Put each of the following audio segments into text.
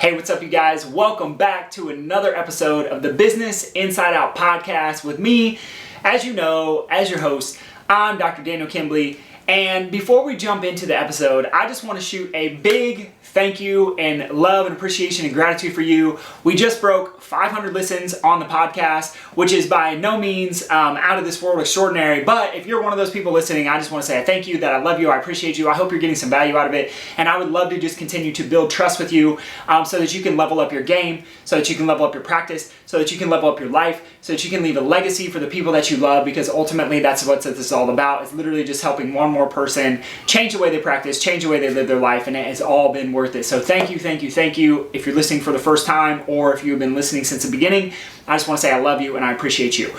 Hey, what's up, you guys? Welcome back to another episode of the Business Inside Out podcast with me, as you know, as your host. I'm Dr. Daniel Kimbley. And before we jump into the episode, I just want to shoot a big thank you and love and appreciation and gratitude for you. We just broke 500 listens on the podcast, which is by no means out of this world extraordinary. But if you're one of those people listening, I just want to say I thank you, that I love you, I appreciate you. I hope you're getting some value out of it. And I would love to just continue to build trust with you so that you can level up your game, so that you can level up your practice, so that you can level up your life, so that you can leave a legacy for the people that you love, because ultimately that's what this is all about. It's literally just helping one more person change the way they practice, change the way they live their life, and it has all been worth it. So thank you, thank you, thank you. If you're listening for the first time or if you've been listening since the beginning, I just want to say I love you and I appreciate you.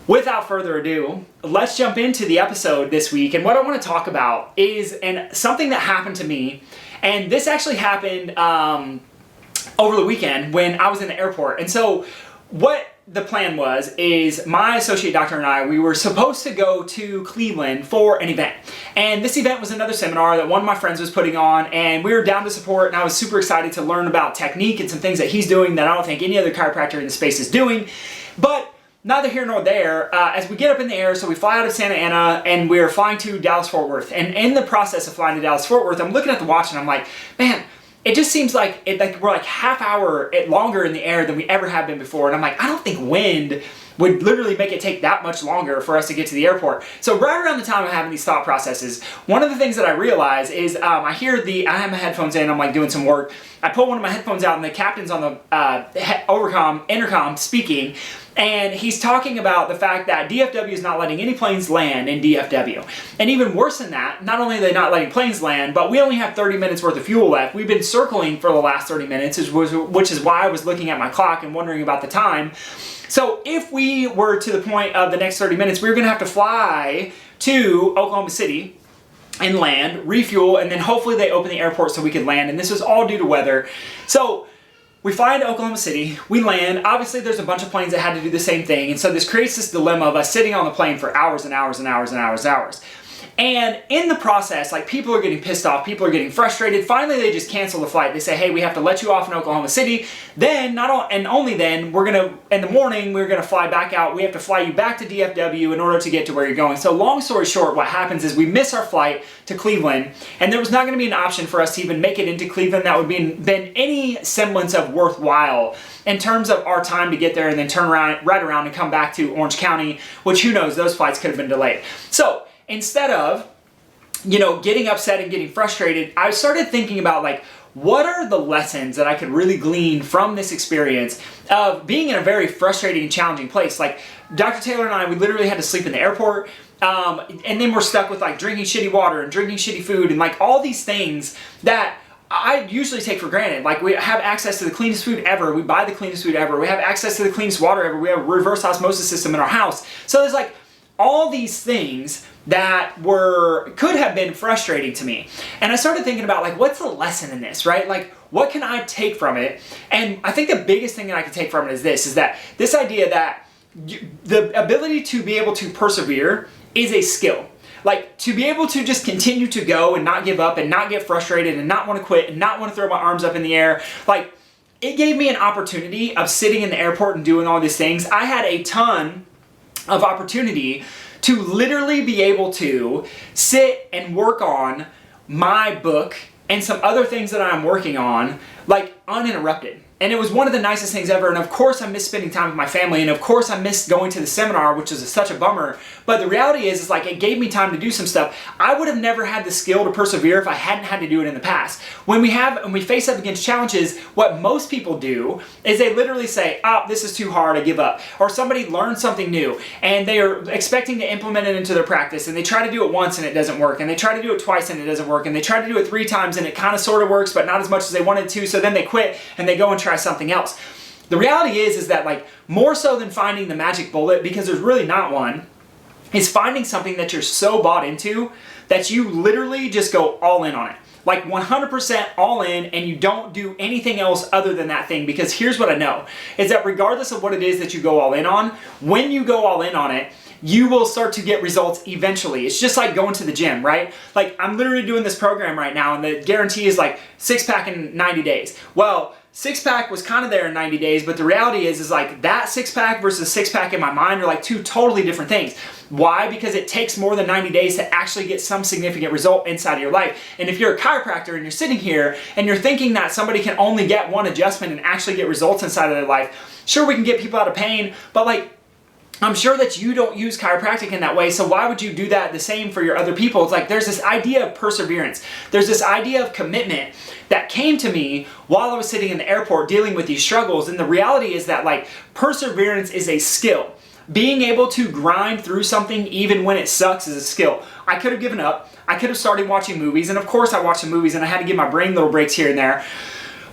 Without further ado, let's jump into the episode this week. And what I want to talk about is something that happened to me, and this actually happened over the weekend when I was in the airport. And so what the plan was is my associate doctor and I, we were supposed to go to Cleveland for an event. And this event was another seminar that one of my friends was putting on, and we were down to support, and I was super excited to learn about technique and some things that he's doing that I don't think any other chiropractor in the space is doing. But neither here nor there, as we get up in the air, so we fly out of Santa Ana and we're flying to Dallas-Fort Worth. And in the process of flying to Dallas-Fort Worth, I'm looking at the watch and I'm like, man, it just seems like we're like half hour longer in the air than we ever have been before. And I'm like, I don't think wind would literally make it take that much longer for us to get to the airport. So right around the time I'm having these thought processes, one of the things that I realize is I have my headphones in, I'm like doing some work. I pull one of my headphones out and the captain's on the intercom speaking, and he's talking about the fact that DFW is not letting any planes land in DFW. And even worse than that, not only are they not letting planes land, but we only have 30 minutes worth of fuel left. We've been circling for the last 30 minutes, which is why I was looking at my clock and wondering about the time. So if we were to the point of the next 30 minutes, we were gonna have to fly to Oklahoma City and land, refuel, and then hopefully they open the airport so we could land. And this was all due to weather. So we fly into Oklahoma City, we land. Obviously there's a bunch of planes that had to do the same thing. And so this creates this dilemma of us sitting on the plane for hours and hours and hours and hours and hours. And in the process, like, people are getting pissed off, people are getting frustrated. Finally, they just cancel the flight. They say, hey, we have to let you off in Oklahoma City. Then, only then, in the morning, we're gonna fly back out. We have to fly you back to DFW in order to get to where you're going. So long story short, what happens is we miss our flight to Cleveland, and there was not gonna be an option for us to even make it into Cleveland that would been any semblance of worthwhile in terms of our time to get there and then turn around, right around and come back to Orange County, which who knows, those flights could have been delayed. So instead of, getting upset and getting frustrated, I started thinking about, like, what are the lessons that I could really glean from this experience of being in a very frustrating and challenging place. Like, Dr. Taylor and I, we literally had to sleep in the airport, and then we're stuck with, like, drinking shitty water and drinking shitty food and, like, all these things that I usually take for granted. Like, we have access to the cleanest food ever. We buy the cleanest food ever. We have access to the cleanest water ever. We have a reverse osmosis system in our house. So there's, like, all these things that could have been frustrating to me. And I started thinking about, like, what's the lesson in this, right? Like, what can I take from it? And I think the biggest thing that I can take from it is this idea that the ability to be able to persevere is a skill. Like, to be able to just continue to go and not give up and not get frustrated and not want to quit and not want to throw my arms up in the air. Like, it gave me an opportunity of sitting in the airport and doing all these things. I had a ton of opportunity to literally be able to sit and work on my book and some other things that I'm working on, like, uninterrupted. And it was one of the nicest things ever. And of course I miss spending time with my family. And of course I miss going to the seminar, which is such a bummer. But the reality is like, it gave me time to do some stuff. I would have never had the skill to persevere if I hadn't had to do it in the past. When we face up against challenges, what most people do is they literally say, oh, this is too hard, I give up. Or somebody learned something new and they are expecting to implement it into their practice, and they try to do it once and it doesn't work. And they try to do it twice and it doesn't work. And they try to do it 3 times and it kind of sort of works, but not as much as they wanted to. So then they quit and they go and try something else. The reality is that, like, more so than finding the magic bullet, because there's really not one, is finding something that you're so bought into that you literally just go all in on it. Like 100% all in, and you don't do anything else other than that thing. Because here's what I know, is that regardless of what it is that you go all in on, when you go all in on it, you will start to get results eventually. It's just like going to the gym, right? Like I'm literally doing this program right now and the guarantee is like 6-pack in 90 days. Well, 6-pack was kind of there in 90 days, but the reality is like that 6-pack versus 6-pack in my mind are like two totally different things. Why? Because it takes more than 90 days to actually get some significant result inside of your life. And if you're a chiropractor and you're sitting here and you're thinking that somebody can only get one adjustment and actually get results inside of their life, sure, we can get people out of pain, but like, I'm sure that you don't use chiropractic in that way, so why would you do that the same for your other people? It's like there's this idea of perseverance. There's this idea of commitment that came to me while I was sitting in the airport dealing with these struggles, and the reality is that like perseverance is a skill. Being able to grind through something even when it sucks is a skill. I could have given up. I could have started watching movies, and of course I watched some movies and I had to give my brain little breaks here and there.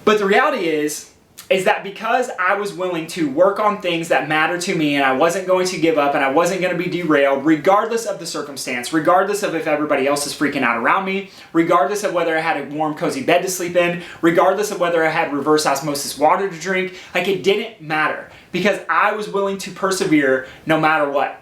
But the reality is that because I was willing to work on things that matter to me and I wasn't going to give up and I wasn't going to be derailed regardless of the circumstance, regardless of if everybody else is freaking out around me, regardless of whether I had a warm, cozy bed to sleep in, regardless of whether I had reverse osmosis water to drink, like it didn't matter because I was willing to persevere no matter what.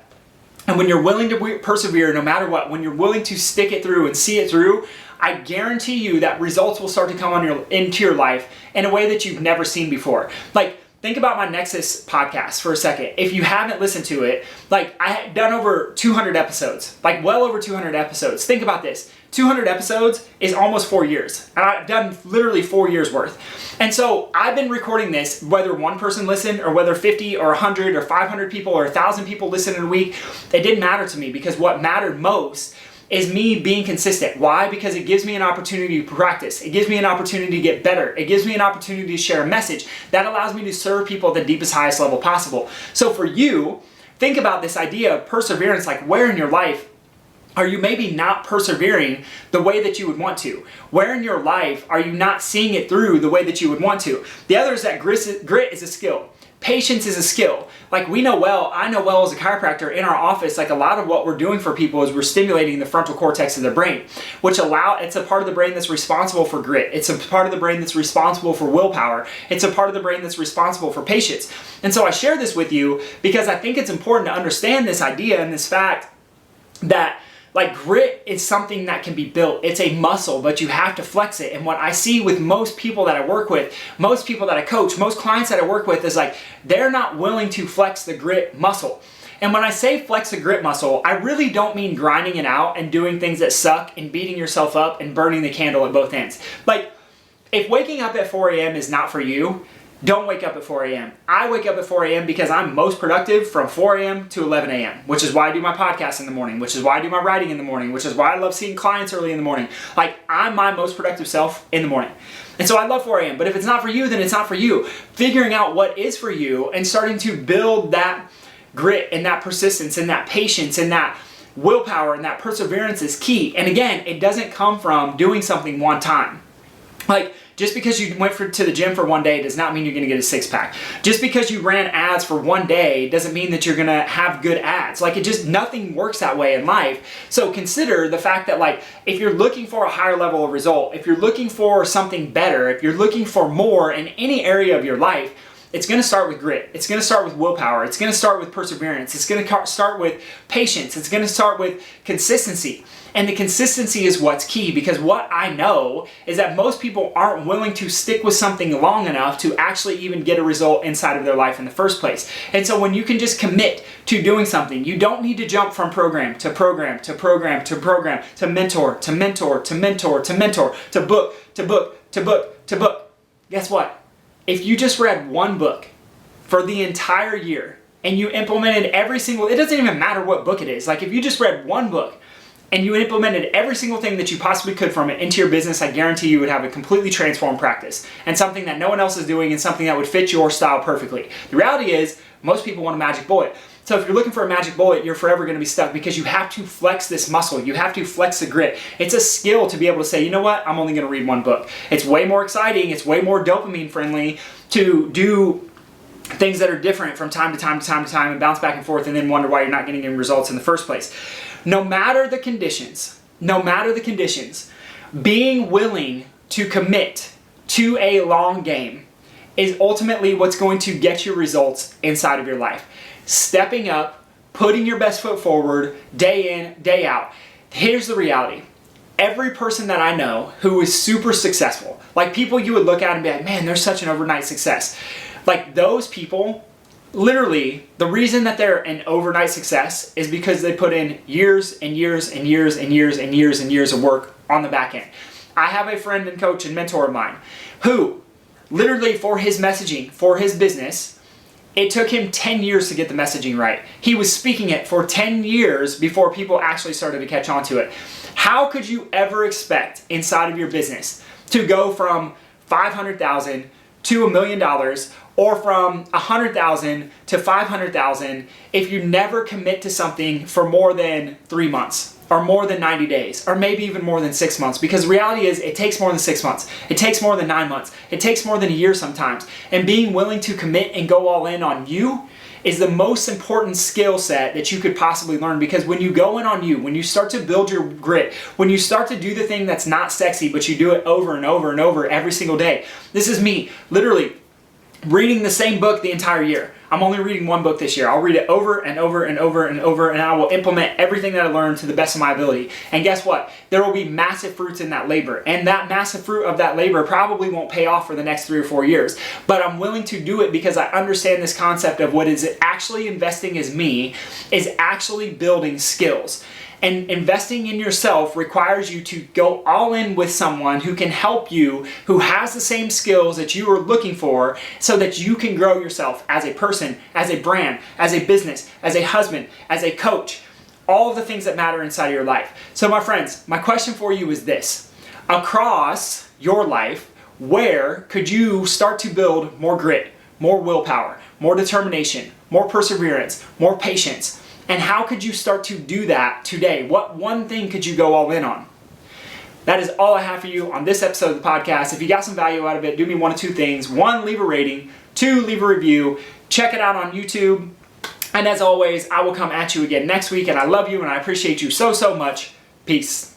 And when you're willing to persevere no matter what, when you're willing to stick it through and see it through, I guarantee you that results will start to come into your life in a way that you've never seen before. Like, think about my Nexus podcast for a second. If you haven't listened to it, like I had done over 200 episodes, like well over 200 episodes. Think about this. 200 episodes is almost 4 years. And I've done literally 4 years worth. And so I've been recording this, whether one person listened or whether 50 or 100 or 500 people or 1,000 people listen in a week, it didn't matter to me because what mattered most is me being consistent. Why? Because it gives me an opportunity to practice. It gives me an opportunity to get better. It gives me an opportunity to share a message that allows me to serve people at the deepest, highest level possible. So for you, think about this idea of perseverance, like where in your life are you maybe not persevering the way that you would want to? Where in your life are you not seeing it through the way that you would want to? The other is that grit is a skill. Patience is a skill. Like I know well as a chiropractor in our office, like a lot of what we're doing for people is we're stimulating the frontal cortex of their brain, which it's a part of the brain that's responsible for grit. It's a part of the brain that's responsible for willpower. It's a part of the brain that's responsible for patience. And so I share this with you because I think it's important to understand this idea and this fact that like grit is something that can be built. It's a muscle, but you have to flex it. And what I see with most people that I work with, most people that I coach, most clients that I work with is like, they're not willing to flex the grit muscle. And when I say flex the grit muscle, I really don't mean grinding it out and doing things that suck and beating yourself up and burning the candle at both ends. Like, if waking up at 4 a.m. is not for you, don't wake up at 4 a.m. I wake up at 4 a.m. because I'm most productive from 4 a.m. to 11 a.m., which is why I do my podcast in the morning, which is why I do my writing in the morning, which is why I love seeing clients early in the morning. Like, I'm my most productive self in the morning. And so I love 4 a.m., but if it's not for you, then it's not for you. Figuring out what is for you and starting to build that grit and that persistence and that patience and that willpower and that perseverance is key. And again, it doesn't come from doing something one time. Like, just because you went to the gym for one day does not mean you're going to get a 6-pack. Just because you ran ads for one day doesn't mean that you're going to have good ads. Like, nothing works that way in life. So consider the fact that, like, if you're looking for a higher level of result, if you're looking for something better, if you're looking for more in any area of your life, it's going to start with grit. It's going to start with willpower. It's going to start with perseverance. It's going to start with patience. It's going to start with consistency. And the consistency is what's key, because what I know is that most people aren't willing to stick with something long enough to actually even get a result inside of their life in the first place. And so when you can just commit to doing something, you don't need to jump from program to program to program to program to mentor to mentor to mentor to mentor to book to book to book to book. Guess what? If you just read one book for the entire year and you implemented it doesn't even matter what book it is. Like, if you just read one book and you implemented every single thing that you possibly could from it into your business, I guarantee you would have a completely transformed practice and something that no one else is doing and something that would fit your style perfectly. The reality is, most people want a magic bullet. So if you're looking for a magic bullet, you're forever going to be stuck, because you have to flex this muscle. You have to flex the grit. It's a skill to be able to say, you know what, I'm only going to read one book. It's way more exciting. It's way more dopamine friendly to do things that are different from time to time to time to time and bounce back and forth and then wonder why you're not getting any results in the first place. No matter the conditions, being willing to commit to a long game is ultimately what's going to get you results inside of your life. Stepping up, putting your best foot forward day in, day out. Here's the reality. Every person that I know who is super successful, like people you would look at and be like, man, they're such an overnight success. Like those people, literally, the reason that they're an overnight success is because they put in years and years and years and years and years and years of work on the back end. I have a friend and coach and mentor of mine who literally for his messaging, for his business, it took him 10 years to get the messaging right. He was speaking it for 10 years before people actually started to catch on to it. How could you ever expect inside of your business to go from $500,000 to $1 million or from $100,000 to $500,000 if you never commit to something for more than 3 months or more than 90 days or maybe even more than 6 months? Because the reality is it takes more than 6 months. It takes more than 9 months. It takes more than a year sometimes. And being willing to commit and go all in on you is the most important skill set that you could possibly learn, because when you go in on you, when you start to build your grit, when you start to do the thing that's not sexy, but you do it over and over and over every single day. This is me literally reading the same book the entire year. I'm only reading one book this year. I'll read it over and over and over and over, and I will implement everything that I learned to the best of my ability. And guess what? There will be massive fruits in that labor. And that massive fruit of that labor probably won't pay off for the next 3 or 4 years. But I'm willing to do it because I understand this concept of what is actually investing as me is actually building skills. And investing in yourself requires you to go all in with someone who can help you, who has the same skills that you are looking for, so that you can grow yourself as a person, as a brand, as a business, as a husband, as a coach, all of the things that matter inside of your life. So my friends, my question for you is this. Across your life, where could you start to build more grit, more willpower, more determination, more perseverance, more patience? And how could you start to do that today? What one thing could you go all in on? That is all I have for you on this episode of the podcast. If you got some value out of it, do me one of two things. 1, leave a rating. 2, leave a review. Check it out on YouTube. And as always, I will come at you again next week. And I love you and I appreciate you so, so much. Peace.